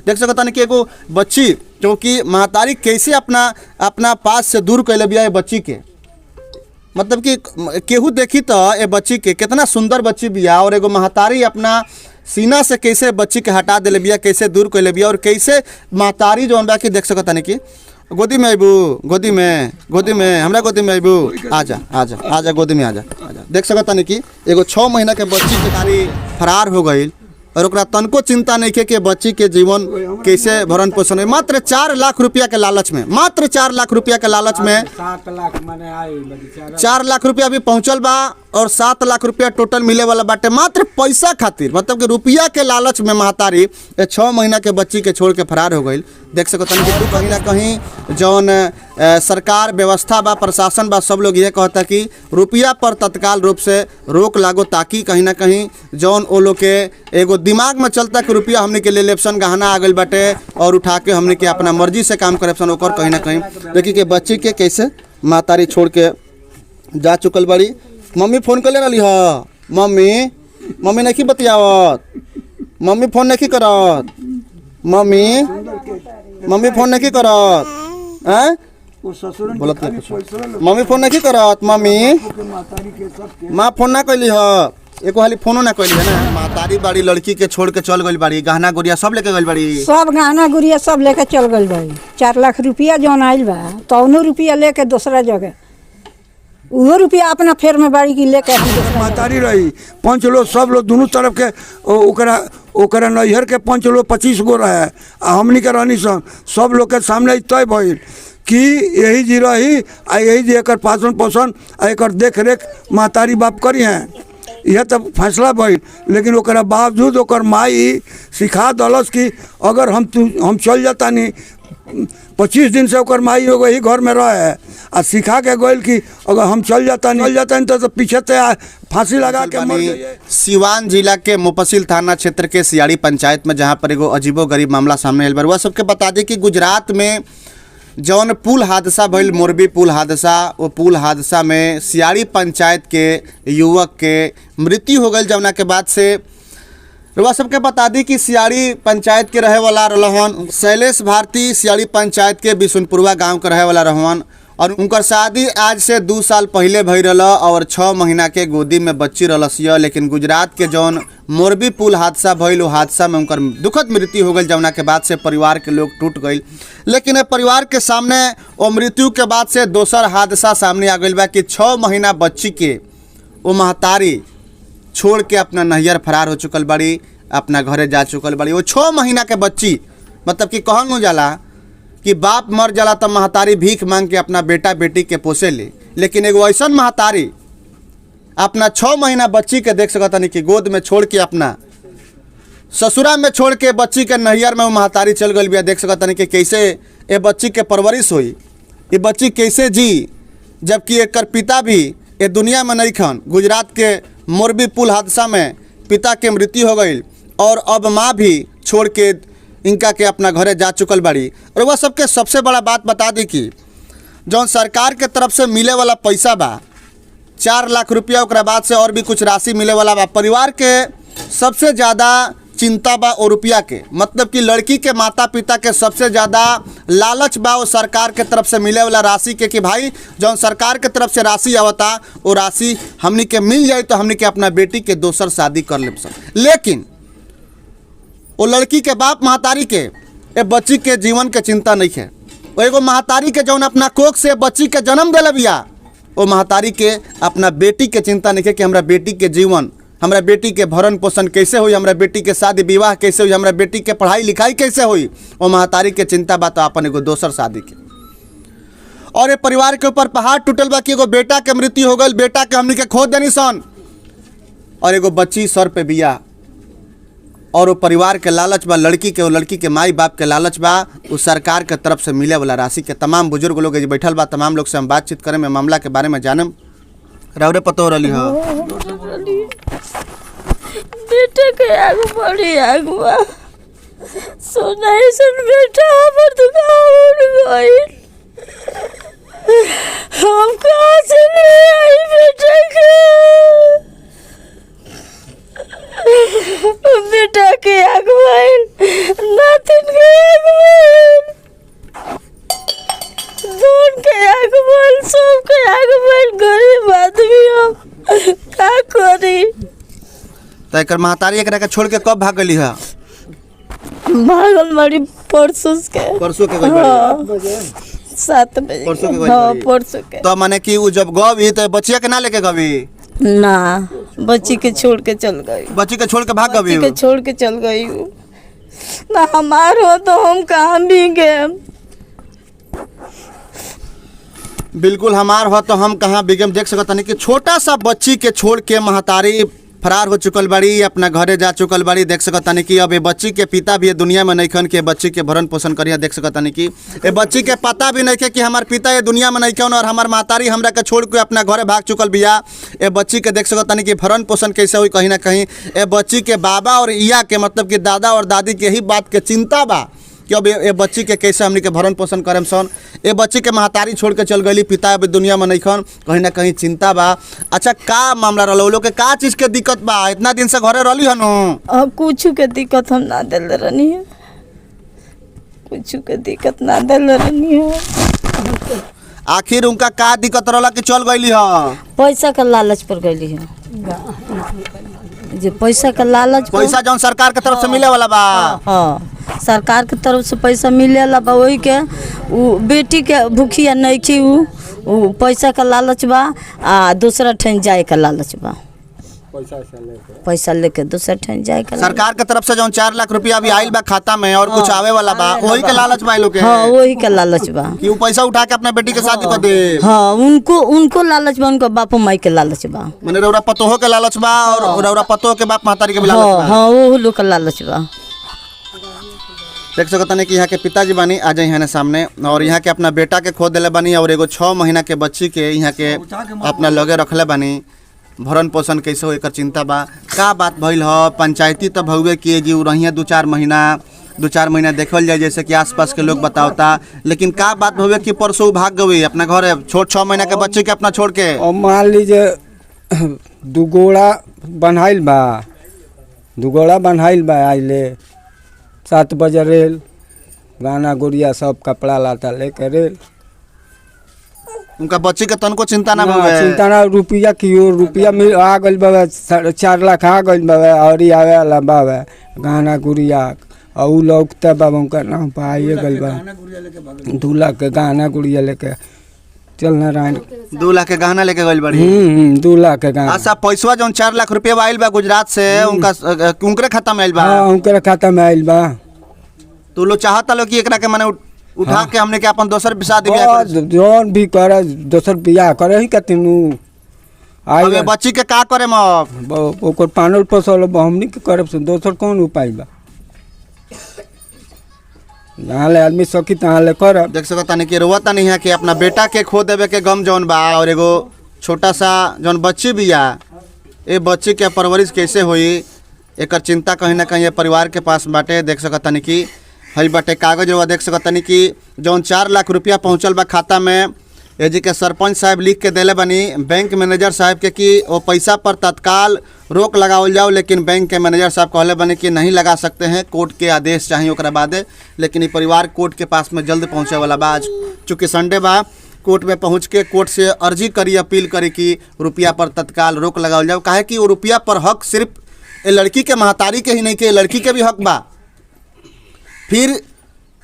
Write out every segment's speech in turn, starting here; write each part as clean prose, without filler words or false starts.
देख सकता नहीं कि एगो बच्ची जो कि महतारी कैसे अपना अपना पास से दूर कैले बिया बच्ची के, मतलब कि केहू देखी तो ये बच्ची के कितना सुंदर बच्ची बिया और एगो महतारी अपना सीना से कैसे बच्ची के हटा दिले बिया, कैसे दूर कैले बिया और कैसे महतारी जो बा कि देख सकता नहीं कि गोदी में अबू, गोदी में हमरा गोदी में अबू, आजा आजा आजा गोदी में आजा आजा। देख सकता नहीं कि एगो 6 महीना के बच्ची के तारी फरार हो गई और ओकरा तनको चिंता नहीं है कि बच्ची के जीवन कैसे भरण पोषण है। मात्र 4 लाख रुपया के लालच में, मात्र 4 लाख रुपया के लालच में 7 लाख माने आई 4 लाख रुपया भी पहुंचल बा और 7 लाख रुपया टोटल मिले वाला बाटे मात्र पैसा खातिर, मतलब कि रुपया के लालच में महतारी 6 महीना के बच्ची के छोड़ के फरार हो गई। देख सकते हैं कि कहीं ना कहीं जौन सरकार व्यवस्था बा प्रशासन बा सब लोग ये कहता कि रुपया पर तत्काल रूप से रोक लागो, ताकि कहीं ना कहीं जौन वो लोग के एगो दिमाग में चलता कि रुपया हमने के लिए लेप्सन गहना आ गई बाटे और उठा के हमने के अपना मर्जी से काम करप्शन ओकर कहीं ना कहीं देखिए कि बच्ची के कैसे महतारी छोड़ के जा चुकल बड़ी। मम्मी फोन कर ले रही है, मम्मी नहीं बतियावत, मम्मी फोन नहीं करत, मम्मी फोन नहीं करत, हैं बोलत नहीं कुछ, मम्मी फोन नहीं करत, मम्मी माँ फोन ना कैली है, एको हाली फोनो ना कैली है ना। महतारी बाड़ी लड़की के छोड़ के चल गई बाड़ी, गहना गुड़िया सब लेके गई बाड़ी, सब गहना गुड़िया सब लेके चल गई बाड़ी। 4 लाख रुपया जौन आयल बा तौनो रुपया लेके दूसरा जगह वो रुपया अपना फेर में बाड़ी की लेके महतारी रही। 5 लोग सब लोग दोनों तरफ के ओकरा नैहर के 5 लोग 25 गो रहे आ हमनी के रहनी सब लोग के सामने तय भइल कि यही जी रही आ यही जी एकर पालन पोषण आ एकर देख रेख महतारी बाप करी हैं, यह तो फैसला भइल। लेकिन ओकरा बावजूद ओकर माई सिखा दलस कि अगर हम चल जाता नहीं 25 दिन से ओकर माई हो गई घर में रहे आ सिखा के गइल कि अगर हम चल जाता नहीं तो पीछे से फांसी लगा के मर जाइए। सिवान जिला के मुफस्सिल थाना क्षेत्र के सियाड़ी पंचायत में जहां पर एगो अजीबो गरीब मामला सामने आयल बा। वह सबके बता दी कि गुजरात में जौन पुल हादसा भइल, मोरबी पुल हादसा, वो पुल हादसा में सियाड़ी पंचायत के युवक के मृत्यु हो गई, जौना के बाद से वह सबके बता दी कि सियाड़ी पंचायत के रहे वाला रहन शैलेश भारती, सियाड़ी पंचायत के बिशुनपुरवा गांव के रहे वाला रहन और उनकर शादी आज से 2 साल पहले भई रहा और 6 महीना के गोदी में बच्ची रलसिया। लेकिन गुजरात के जौन मोरबी पुल हादसा भइल, हादसा में उनकर दुखद मृत्यु हो गई, जौना के बाद से परिवार के लोग टूट गई। लेकिन परिवार के सामने वो मृत्यु के बाद से दोसर हादसा सामने आ गई बा कि 6 महीना बच्ची के वो महतारी छोड़ के अपना नैहर फरार हो चुकल बड़ी, अपना घरे जा चुकल बड़ी। वो 6 महीना के बच्ची, मतलब कि कहल न जाला कि बाप मर जाला तब महतारी भीख मांग के अपना बेटा बेटी के पोसे ले, लेकिन एगो ऐसा महतारी अपना 6 महीना बच्ची के देख सकता नहीं कि गोद में छोड़ के अपना ससुरा में छोड़ के बच्ची के नैहर में वो महतारी चल गई बिया। देख सकता नहीं कि कैसे ये बच्ची के परवरिश हुई, ये बच्ची कैसे जी, जबकि एकर पिता भी ये दुनिया में नहीं खन। गुजरात के मोरबी पुल हादसा में पिता के मृत्यु हो गई और अब माँ भी छोड़ के इनका के अपना घरे जा चुकल बाड़ी। और वह सबके सबसे बड़ा बात बता दी कि जौन सरकार के तरफ से मिले वाला पैसा बा 4 लाख रुपया, ओकरा बाद से और भी कुछ राशि मिले वाला बा। परिवार के सबसे ज़्यादा चिंता बा और रुपया के, मतलब कि लड़की के माता पिता के सबसे ज़्यादा लालच बा वो सरकार के तरफ से मिले वाला राशि के कि भाई जौन सरकार के तरफ से राशि आवता वो राशि हमनी के मिल जाए तो हमनी के अपना बेटी के दोसर शादी कर ले। लेकिन वो लड़की के बाप महतारी के ए बच्ची के जीवन के चिंता नहीं है। वो एगो महतारी के जौन अपना कोख से बच्ची के जन्म दिले बिया, वो महतारी के अपना बेटी के चिंता नहीं है कि हमरा बेटी के जीवन, हमरा बेटी के भरण पोषण कैसे हुई, हमरा बेटी के शादी विवाह कैसे हुई, हमरा बेटी के पढ़ाई लिखाई कैसे हुई। वो महतारी के चिंता बा तो अपन एगो दोसर शादी के। और ये परिवार के ऊपर पहाड़ टूटल बा कि एगो बेटा के मृत्यु हो गई, बेटा के हमनी के खो देनी सन और एगो बच्ची सर पे बिया। और वो परिवार के लालच बा, लड़की के, वो लड़की के माई बाप के लालच बा उस सरकार के तरफ से मिले वाला राशि के। तमाम बुजुर्ग लोग जो बैठल बा, तमाम लोग से हम बातचीत करें में मामला के बारे में जानम। रावरे पतो रही है बेटा के आगू बढ़ी आगुआ सोनाई सन बेटा हमर दुकान गई, हम कहाँ से ले आई बेटा के? बेटा के अगुवाई नाती तो एक महतारी एकरा के छोड़ के कब भाग गई है? भागल मारी परसों के। परसों के गई बाड़ी। 7 बजे। परसों के गई हाँ बाड़ी। परसों के। तो माने कि वो जब गई तो बच्चिया के ना लेके गई? ना बच्ची के छोड़ के चल गई। बच्ची के छोड़ के भाग गई? बच्ची के छोड़ के चल गई हूँ। ना हमार हो तो हम कहाँ भी गए। बिल्कुल हमार हो तो हम कहाँ बिगम देख सकत नहीं कि छोटा सा बच्ची के छोड़ के महतारी फरार हो चुकल बाड़ी, अपना घरे जा चुकल बाड़ी। देख सकत नहीं कि अब ये बच्ची के पिता भी ये दुनिया में नहीं खन के बच्ची के भरण पोषण करिया। देख सकत नहीं कि ये बच्ची के पता भी नहीं के कि हमार पिता ये दुनिया में नहीं खन और हमार महतारी हमरा के छोड़ के अपना घरे भाग चुकल बिया। ये बच्ची के देख सकत नहीं कि भरण पोषण कैसे हुई कहीं ना कहीं ये बच्ची के बाबा और इया के मतलब कि दादा और दादी के ही बात के चिंता बा कि अब ये बच्ची के कैसे हमनी के भरण पोषण करेम सन। ये बच्ची के महतारी छोड़ के चल गई, पिता अभी दुनिया में नहीं खन, कहीं ना कहीं चिंता बा। अच्छा का मामला रहा लोग के का चीज़ के दिक्कत बा? इतना दिन से घरे रहली हनु? अब कुछ के दिक्कत हम ना दिल रहनी है, कुछ के दिक्कत ना दिल रहनी है। आखिर उनका का दिक्कत रहला कि चल गई है? पैसा का लालच पर गई है, जे पैसा का लालच पर। पैसा जौन सरकार के तरफ से मिले वाला बा। हाँ सरकार के तरफ से पैसा मिलेला बा, वही के उ बेटी के भूखिया नहीं खी उ पैसा का लालच बा आ दूसरा ठन जाए का लालच बा। पैसा लेके दूसरा ठन जाए का सरकार के तरफ से जौन 4 लाख रुपया अभी आइल बा खाता में और कुछ आवे वाला बा, वही के लालच बा लोग के। हाँ वही का लालच बा कि वो पैसा उठा के अपने बेटी के शादी कर दे। हाँ उनको लालच बा, उनको बापू माई के लालच बा। माने रौरा पतोहो के लालच बा और रौरा पतोहो के बाप महतारी के भी लालच हाँ बा। हाँ वो लोग का लालच बा। देख सकत नहीं कि यहाँ के पिताजी बानी आ जाए यहाँ सामने और यहाँ के अपना बेटा के खो दिले बानी और एगो 6 महीना के बच्ची के यहाँ के अपना लगे रखले बानी। भरण पोषण कैसे हो एकर चिंता बा। का बात भइल ह? पंचायती तो भौवे किए जी रही 2-4 महीना देखल जाए जैसे कि आसपास के लोग बतावता, लेकिन का बात भौवे कि परसों भाग गई अपना घरे छोट 6 महीना के बच्चे के अपना छोड़ के। और मान लीजिए 2 गोड़ा बनाइल बा आइले 7 बजे रेल गाना गुड़िया सब कपड़ा लाता लेके रेल। उनका बच्ची के तनको चिंता ना भवे। चिंता ना, रुपया कियो रुपया मिल आ गइल बाबा 4 लाख आ गइल बाबा और आवे वाला बाबा गाना गुड़िया और उ लौकता बाबा उनका नाम पाइए गइल बा 2 लाख के गाना गुड़िया लेके चल नारायण 2 लाख के गहना लेके गइल बड़ी। 2 लाख के गाना। अच्छा पैसा जौन 4 लाख रुपया आइल बा गुजरात से उनका उनके खाता में आइल बा। हाँ उनके खाता में आइल बा। तो लोग चाहता लो कि एकरा के माने उठा के हमने के अपन दोसर शादी ब्याह करे। जौन भी करे दोसर बियाह करे ही कतिनु अब ये बच्ची के का करे अब? ओकर पानल पसल हमनी के करब से दोसर कौन उपाय बा? जहाँ ले आदमी सकी तहाँ ले करब। देख सकता नहीं कि रोवता नहीं है कि अपना बेटा के खो देवे के गम जौन बा और एगो छोटा सा जौन बच्ची बिया ये बच्ची के परवरिश कैसे हुई एकर चिंता कहीं ना कहीं परिवार के पास बाटे। देख सकता नहीं कि हई बाटे कागज हुआ। देख सकता नहीं कि जौन 4 लाख रुपया पहुँचल बा खाता में ये जी के सरपंच साहब लिख के देले बनी बैंक मैनेजर साहब के कि वो पैसा पर तत्काल रोक लगावल जाओ, लेकिन बैंक के मैनेजर साहब कहले बने कि नहीं लगा सकते हैं, कोर्ट के आदेश चाहिए ओकरा बादे। लेकिन ये परिवार कोर्ट के पास में जल्द पहुँचे वाला बा। आज चूँकि संडे बा कोर्ट में पहुँच के कोर्ट से अर्जी करी अपील करी कि रुपया पर तत्काल रोक लगावल जाओ। काहे कि वो रुपया पर हक सिर्फ ये लड़की के महतारी के ही नहीं के लड़की के भी हक बा। फिर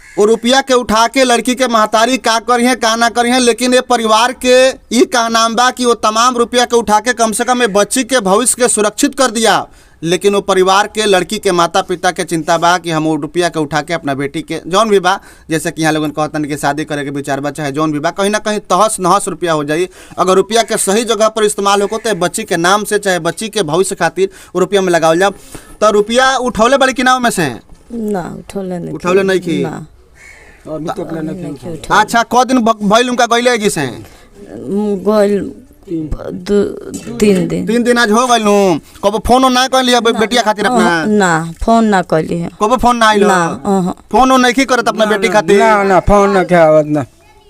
वो रुपया के उठा के लड़की के महतारी का करिए का ना करिए, लेकिन ये परिवार के ये का नाम बा कि वो तमाम रुपया के उठा के कम से कम ये बच्ची के भविष्य के सुरक्षित कर दिया। लेकिन वो परिवार के लड़की के माता पिता के चिंता बा कि हम वो रुपया के उठा के अपना बेटी के जौन भी बा जैसे कि यहाँ लोगन कहतन कि शादी करे के विचार बा चाहे जौन भी बा कहीं ना कहीं तहस नहस रुपया हो जाई। अगर रुपया के सही जगह पर इस्तेमाल हो तो बच्ची के नाम से चाहे बच्ची के भविष्य खातिर वो रुपया में लगावल जाओ। तो रुपया उठौले बड़ी कि नाव में से ना उठौले नहीं की। ना अच्छा क दिन भइल उनका गइले जी से? गइल 3 दिन। आज हो गइल नु। कबो फोन ना कर लिया बेटिया खातिर अपना? ना फोन ना कइली है। कबो फोन ना आइलो? फोन नहीं की करत अपना बेटी खातिर? ना फोन ना के आवत ना।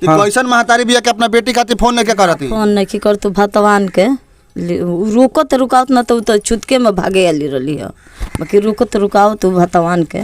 कैसन महतारी बिया के अपना बेटी खातिर फोन नहीं के करती? फोन नहीं की कर तू भतवान के रुकत रुकावत ना तो छुटके में भागे आली रही है। बाकी रुकत रुकावत तू भतवान के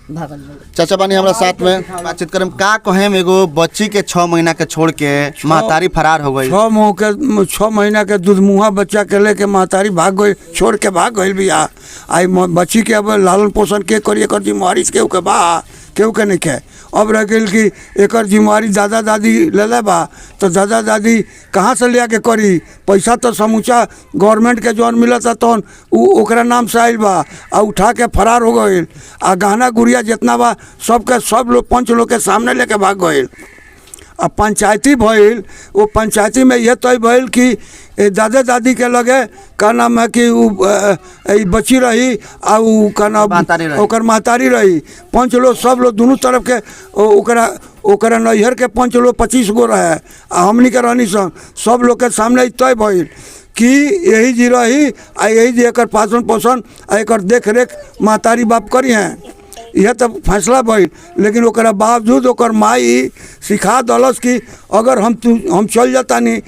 भागल लोग। चाचा बानी हमारा साथ में बातचीत करम का कहेम एगो बच्ची के 6 महीना के छोड़ के महतारी फरार हो गई। 6 महीना के दूध मुहा बच्चा के लेके महतारी भाग गई, छोड़ के भाग गई बिया। आई बच्ची के अब लालन पोषण के करी, एकर जिम्मेवारी केहू के बा, केहू के नहीं है। अब रह गई कि एकर जिम्मेवारी दादा दादी ले बा, तो दादा दादी कहाँ से ले के करी। पैसा तो समूचा गवर्नमेंट के जौन मिलता तो ओकरा नाम से आयल बा, आ उठा के फरार हो गई। आ गहना गुड़िया जितना बा सबके सब लोग 5 लोग के सामने लेके भाग गई। अब पंचायती भइल, वो पंचायती में यह तय भइल कि दादा दादी के लगे का नाम है कि बच्ची रही आ उ का नाम ओकर महतारी रही। 5 लोग सब लोग दोनों तरफ के ओकरा नैहर के 5 लोग 25 गो रहे, आ हमनी के रहनी सब लोग के सामने तय भइल कि यही जी रही आ यही जी एकर पालन पोषण आ एकर देख रेख महतारी बाप करी हैं। यह तो फैसला भइल, लेकिन ओकरा बावजूद ओकर माई सिखा दलस कि अगर हम चल जाता नहीं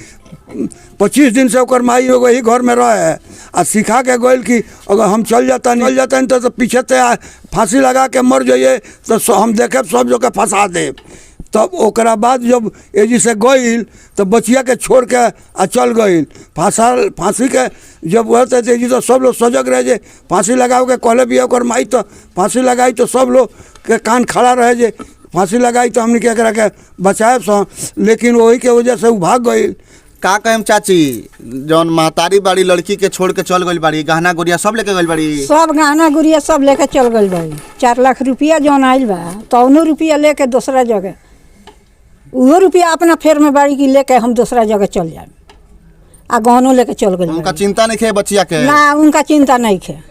25 दिन से ओकर माई हो गई घर में रहे, आ सिखा के गइल कि अगर हम चल जाता नहीं तो पीछे से फांसी लगा के मर जाइए तो हम देखे सब जो के फंसा दे। तब ओकरा बाद जब एजी से गइल तो बचिया के छोड़ के आ चल गइल। फांसी के जब वह तो एजी तो सब लोग सजग रहे जे फांसी लगाओ के कहले भी ओकर माई तो फांसी लगाई, तो सब लोग के कान खड़ा रहे जे फांसी लगाई तो हमने एकरा के बचाए सो, लेकिन वही के वजह से वो भाग गइल। का कहेम चाची जौन महतारी बाड़ी लड़की के छोड़ के चल गई बाड़ी, गहना गुड़िया सब लेके गई बाड़ी, सब गहना गुड़िया सब लेके चल गई बाड़ी। 4 लाख रुपया जौन आयल बा तौनो रुपया लेके दूसरा जगह, वो रुपया अपना फेर में बाड़ी की लेके हम दूसरा जगह चल जाए, आ गहनों लेके चल गई। उनका चिंता नहीं है बच्चिया के ना, उनका चिंता नहीं है।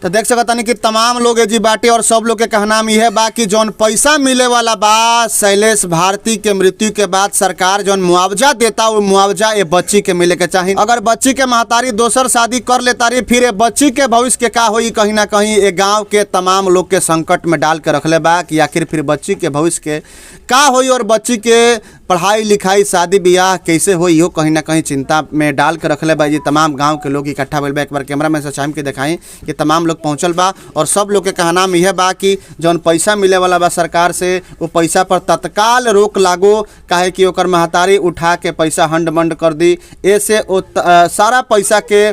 तो देख सकता नहीं कि तमाम लोग जी बाटे और सब लोग के कहना में है बा कि जौन पैसा मिले वाला बा शैलेश भारती के मृत्यु के बाद सरकार जौन मुआवजा देता वो मुआवजा ये बच्ची के मिले के चाहिए। अगर बच्ची के महतारी दोसर शादी कर लेता रही फिर ये बच्ची के भविष्य के का होई, कहीं ना कहीं ये गांव के तमाम लोग के संकट में डाल के रखले बा कि आखिर फिर बच्ची के भविष्य के का होई और बच्ची के पढ़ाई लिखाई शादी ब्याह कैसे होई, हो कहीं ना कहीं चिंता में डाल के रखले बा। ये तमाम गांव के लोग इकट्ठा भइल बा। एक बार कैमरा में से चाहे के दिखाई कि तमाम लोग पहुंचल बा और सब लोग के कहना में यह बा कि जौन पैसा मिले वाला बा सरकार से वो पैसा पर तत्काल रोक लागो, काहे कि ओकर महतारी उठा के पैसा हंड मंड कर दी। ऐसे सारा पैसा के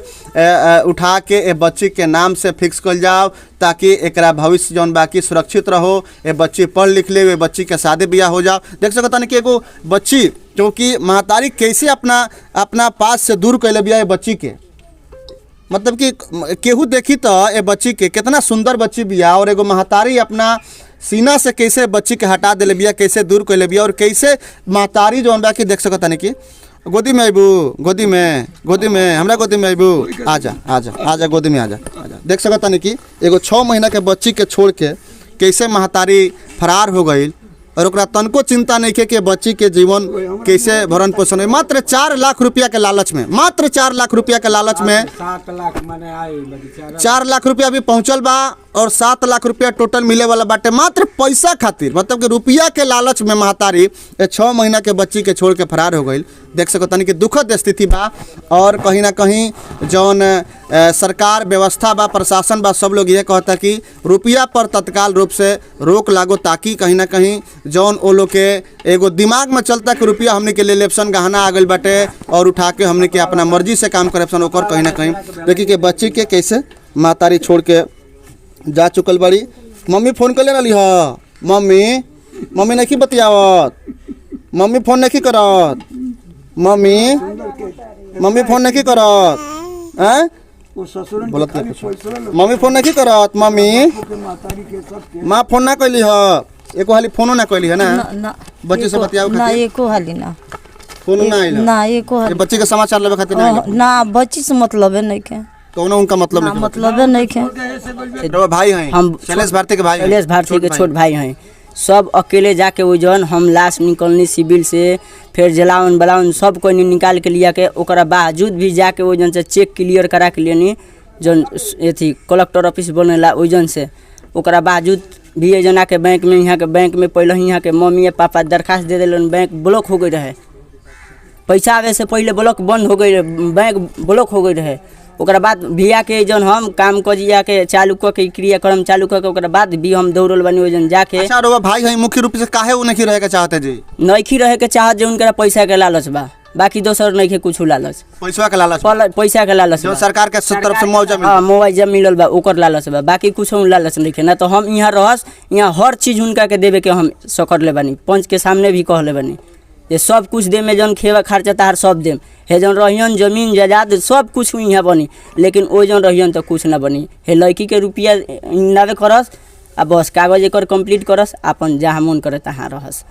उठा के ए बच्ची के नाम से फिक्स कर जाओ ताकि एकरा भविष्य जौन बाकी सुरक्षित रहो, ये बच्ची पढ़ लिख ले, वे बच्ची के शादी ब्याह हो जाओ। देख सकता नहीं कि एगो बच्ची क्योंकि महतारी कैसे अपना पास से दूर कैले बिया ये बच्ची के, मतलब कि केहू देखी तो ये बच्ची के कितना सुंदर बच्ची बिया और एगो महतारी अपना सीना से कैसे बच्ची के हटा दिले बिया, कैसे दूर कैले बिया और कैसे महतारी जौन बा कि देख सकता नहीं कि गोदी में आबू, गोदी में हमरा गोदी में आबू, आजा गोदी में आजा। देख सकता नहीं कि एगो 6 महीना के बच्ची के छोड़ के कैसे महतारी फरार हो गई और ओकरा तनको चिंता नहीं है कि बच्ची के जीवन कैसे भरण पोषण है। मात्र 4 लाख रुपया के लालच में, मात्र 4 लाख रुपया के लालच में 4 लाख रुपया भी पहुंचल बा और 7 लाख रुपया टोटल मिले वाला बाटे मात्र पैसा खातिर, मतलब कि रुपया के लालच में महतारी 6 महीना के बच्ची के छोड़ के फरार हो गई। देख सकता नहीं कि दुखद स्थिति बा और कहीं ना कहीं जौन सरकार व्यवस्था बा प्रशासन बा सब लोग ये कहता कि रुपया पर तत्काल रूप से रोक लागो ताकि कहीं ना कहीं जौन वो लोग के एगो दिमाग में चलता कि रुपया हमने के ले लेप्सन गहना आ गई बाटे और उठा के हमने के अपना मर्जी से काम करे ओकर कहीं ना कहीं देखिए कि बच्ची के कैसे महतारी छोड़ के जा चुकल बड़ी। मम्मी फोन कर ले रही ह, मम्मी नहीं बतियावत, मम्मी फोन नहीं करत, मम्मी फोन नहीं करत, बोलत मम्मी फोन नहीं करत, माँ फोन ना कैली ह, एको हाली फोनो ना कैली है ना बच्चे से बतियाओ ना, एको हाली ना फोन ना आइल ना, एको हाली बच्ची के समाचार लेवे खातिर ना, बच्ची से मतलब है नहीं के, कौनो उनका मतलब नहीं, मतलब है नहीं के। तो भाई हैं हम शैलेश भारती के भाई, शैलेश भारती के छोट भाई हैं। सब अकेले जाके वो जौन हम लाश निकलनी सिविल से, फिर जलावन बलावन सब कोई निकाल के लिया के ओकरा बावजूद भी जाके वो जन से चेक क्लियर करा के लिए जौन अथी कलेक्टर ऑफिस बनेला ओइ जन से ओकरा बावजूद भी ये जना के बैंक में, यहाँ के बैंक में पहले यहाँ के मम्मी पापा दरखास्त दे दिलन, बैंक ब्लॉक हो गई रहे, पैसा आवे से पहले ब्लॉक बंद हो गई, बैंक ब्लॉक हो गई रहे। ओकरा बाद भिया के जौन हम काम कजिया के चालू क के क्रियाक्रम चालू क के ओकरा बाद भी हम दौड़ल बनी ओजन जाके। अच्छा रउआ भाई है मुख्य रूप से काहे उ नहीं रहे के चाहते जी? नइखी रहे के चाहत जे उनका पैसा के लालच बा, बाकी दोसर नइखे कुछ लालच। पैसा के लालच, पैसा के लालच जो बा। सरकार के तरफ से मुआवजा मिल, हाँ मुआवजा मिलल बा ओकर लालच बा, बाकी कुछ लालच नइखे। ना तो हम यहाँ रहस, यहाँ हर चीज उनका के देवे के हम सकड़ ले बानी, पंच के सामने भी कहले बानी ये सब कुछ दे में जौन खेवा खर्चा तार सब देम, हे जौन रहियन जमीन जायदाद सब कुछ यहाँ बनी, लेकिन ओ जौन रहियन तो कुछ ना बनी। हे लड़की के रुपया नावे करस आ बस कागज एक कंप्लीट करस, अपन जहाँ मन करे तहाँ रहस।